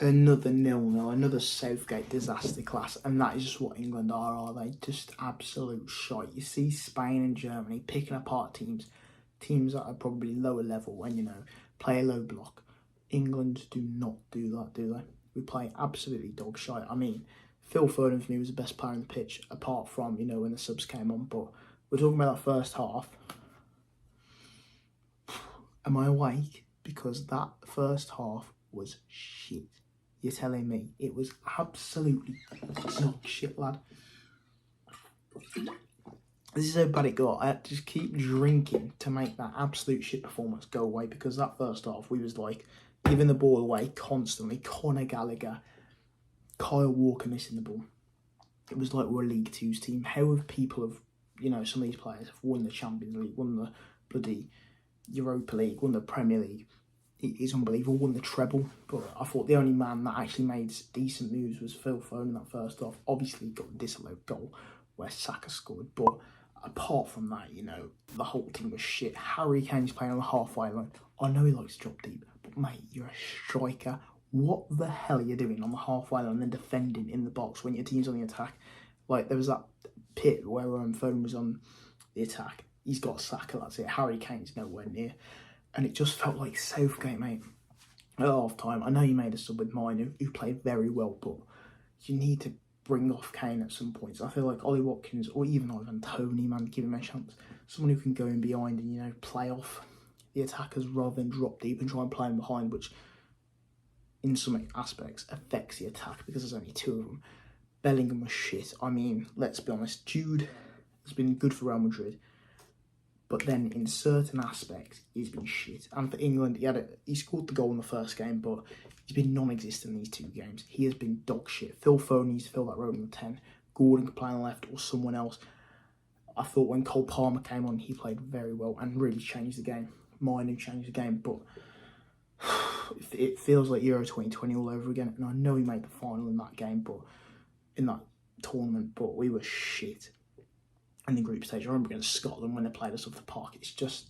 Another 0-0, another Southgate disaster class, and that is just what England are they? Just absolute shite. You see Spain and Germany picking apart teams that are probably lower level and, play a low block. England do not do that, do they? We play absolutely dog shite. I mean, Phil Foden for me was the best player on the pitch, apart from, when the subs came on, but we're talking about that first half. Am I awake? Because that first half was shit. You're telling me it was absolutely dog shit, lad. This is how bad it got. I had to just keep drinking to make that absolute shit performance go away, because that first half we was like giving the ball away constantly. Conor Gallagher, Kyle Walker missing the ball. It was like we're a League Two's team. How have people some of these players have won the Champions League, won the bloody Europa League, won the Premier League. It is unbelievable, won the treble. But I thought the only man that actually made decent moves was Phil Foden in that first half. Obviously, he got a disallowed goal where Saka scored. But apart from that, the whole team was shit. Harry Kane's playing on the halfway line. I know he likes to drop deep, but mate, you're a striker. What the hell are you doing on the halfway line and then defending in the box when your team's on the attack? Like, there was that pit where Foden was on the attack. He's got Saka, that's it. Harry Kane's nowhere near. And it just felt like Southgate, mate. At half time, I know you made a sub with mine, who played very well, but you need to bring off Kane at some points. I feel like Ollie Watkins, or even Ivan Toney, man, give him a chance. Someone who can go in behind and, play off the attackers rather than drop deep and try and play them behind, which in some aspects affects the attack because there's only two of them. Bellingham was shit. I mean, let's be honest, Jude has been good for Real Madrid, but then in certain aspects, he's been shit. And for England, he scored the goal in the first game, but he's been non-existent in these two games. He has been dog shit. Phil Foden needs to fill that role in the 10. Gordon could play on the left or someone else. I thought when Cole Palmer came on, he played very well and really changed the game. Mine changed the game, but it feels like Euro 2020 all over again. And I know he made the final in that game, but in that tournament, but we were shit. In the group stage, I remember against Scotland when they played us off the park. It's just,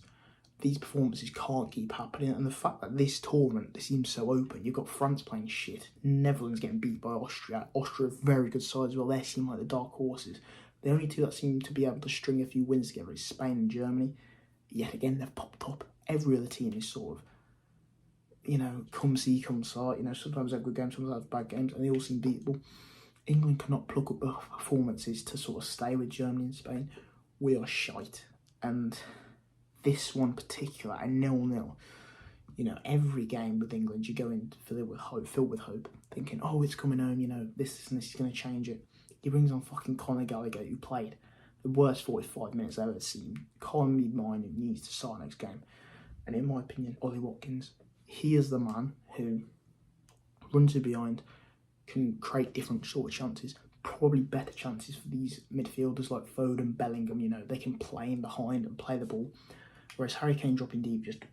these performances can't keep happening. And the fact that this tournament, they seems so open. You've got France playing shit. Netherlands getting beat by Austria. Austria, very good side as well. They seem like the dark horses. The only two that seem to be able to string a few wins together is Spain and Germany. Yet again, they've popped up. Every other team is sort of, come see, come saw. Sometimes they have good games, sometimes they have bad games, and they all seem beatable. England cannot pluck up the performances to sort of stay with Germany and Spain. We are shite. And this one particular, a 0-0, every game with England, you go in filled with hope, thinking, oh, it's coming home, this and this is going to change it. He brings on fucking Conor Gallagher, who played the worst 45 minutes I've ever seen. Can't be mine, who needs to start next game. And in my opinion, Ollie Watkins, he is the man who runs it behind, can create different sort of chances, probably better chances for these midfielders like Foden, Bellingham, they can play in behind and play the ball. Whereas Harry Kane dropping deep just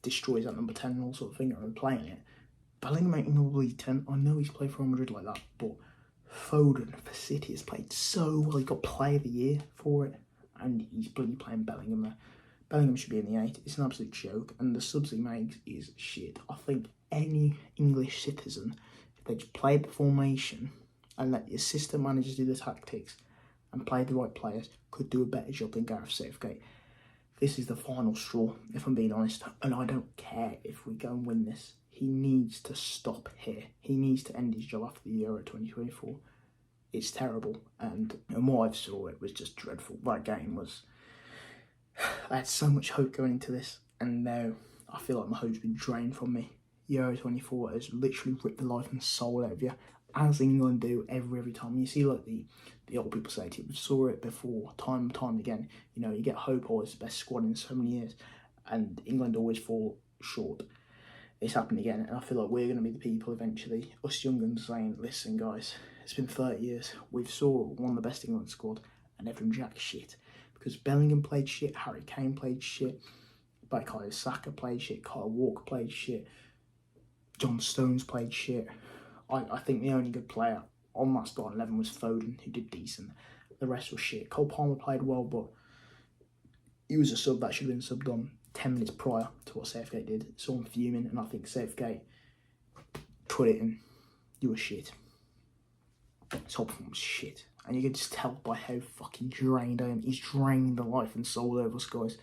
destroys that number 10 and all sort of thing, and playing it. Bellingham making the league 10, I know he's played for Real Madrid like that, but Foden for City has played so well. He got Player of the Year for it, and he's bloody playing Bellingham there. Bellingham should be in the 8. It's an absolute joke, and the subs he makes is shit. I think any English citizen, if they just played the formation and let the assistant managers do the tactics and play the right players, could do a better job than Gareth Southgate. This is the final straw, if I'm being honest, and I don't care if we go and win this. He needs to stop here. He needs to end his job after the Euro 2024. It's terrible, and what I saw, it was just dreadful. That game was... I had so much hope going into this, and now I feel like my hope's been drained from me. Euro 24 has literally ripped the life and soul out of you, as England do every time. You see, like the old people say to you, we saw it before, time and time again. You get hope, always the best squad in so many years, and England always fall short. It's happened again, and I feel like we're going to be the people eventually, us young ones, saying, listen guys, it's been 30 years, we've saw one of the best England squad, and everyone jack shit. Because Bellingham played shit, Harry Kane played shit, Bukayo Saka played shit, Kyle Walker played shit, John Stones played shit. I think the only good player on that starting 11 was Foden, who did decent. The rest was shit. Cole Palmer played well, but he was a sub that should have been subbed on 10 minutes prior to what Southgate did. So I'm fuming, and I think Southgate put it in you were shit. His whole performance was shit. And you can just tell by how fucking drained I am. He's drained the life and soul out of us, guys.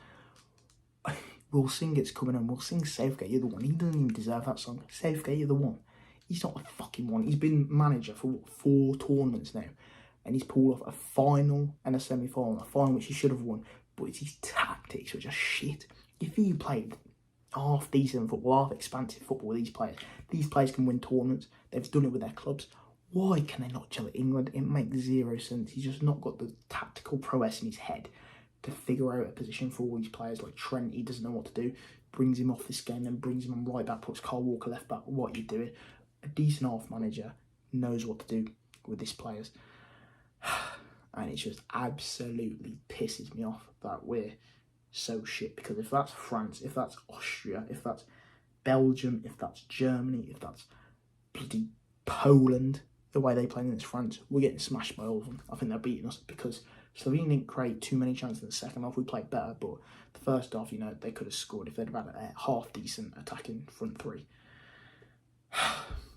Will Singett's coming on. Will Sing Southgate, you're the one. He doesn't even deserve that song. Southgate, you're the one. He's not the fucking one. He's been manager for, what, 4 tournaments now. And he's pulled off a final and a semi-final. A final which he should have won. But it's his tactics which are shit. If he played half decent football, half expansive football with these players can win tournaments. They've done it with their clubs. Why can they not gel at England? It makes zero sense. He's just not got the tactical prowess in his head to figure out a position for all these players. Like Trent, he doesn't know what to do. Brings him off this game and brings him on right back, puts Kyle Walker left back. What are you doing? A decent half manager knows what to do with these players. And it just absolutely pisses me off that we're so shit. Because if that's France, if that's Austria, if that's Belgium, if that's Germany, if that's bloody Poland, the way they play against France, we're getting smashed by all of them. I think they're beating us because Slovenia didn't create too many chances in the second half. We played better, but the first half, you know, they could have scored if they'd have had a half-decent attacking front three.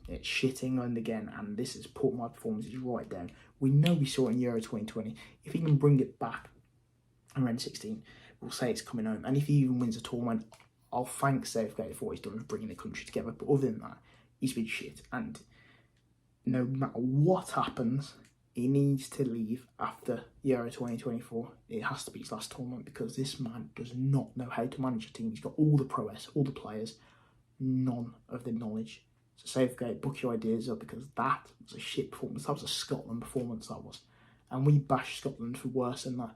It's shit England again, and this has put my performances right down. We know we saw it in Euro 2020. If he can bring it back around 16, we'll say it's coming home. And if he even wins a tournament, I'll thank Southgate for what he's done in bringing the country together. But other than that, he's been shit. And no matter what happens, he needs to leave after Euro 2024. It has to be his last tournament because this man does not know how to manage a team. He's got all the prowess, all the players, none of the knowledge. So Southgate, book your ideas up because that was a shit performance. That was a Scotland performance, that was. And we bashed Scotland for worse than that.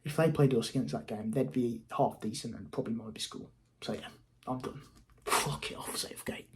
If they played us against that game, they'd be half decent and probably might be school. So yeah, I'm done. Fuck it off, Southgate.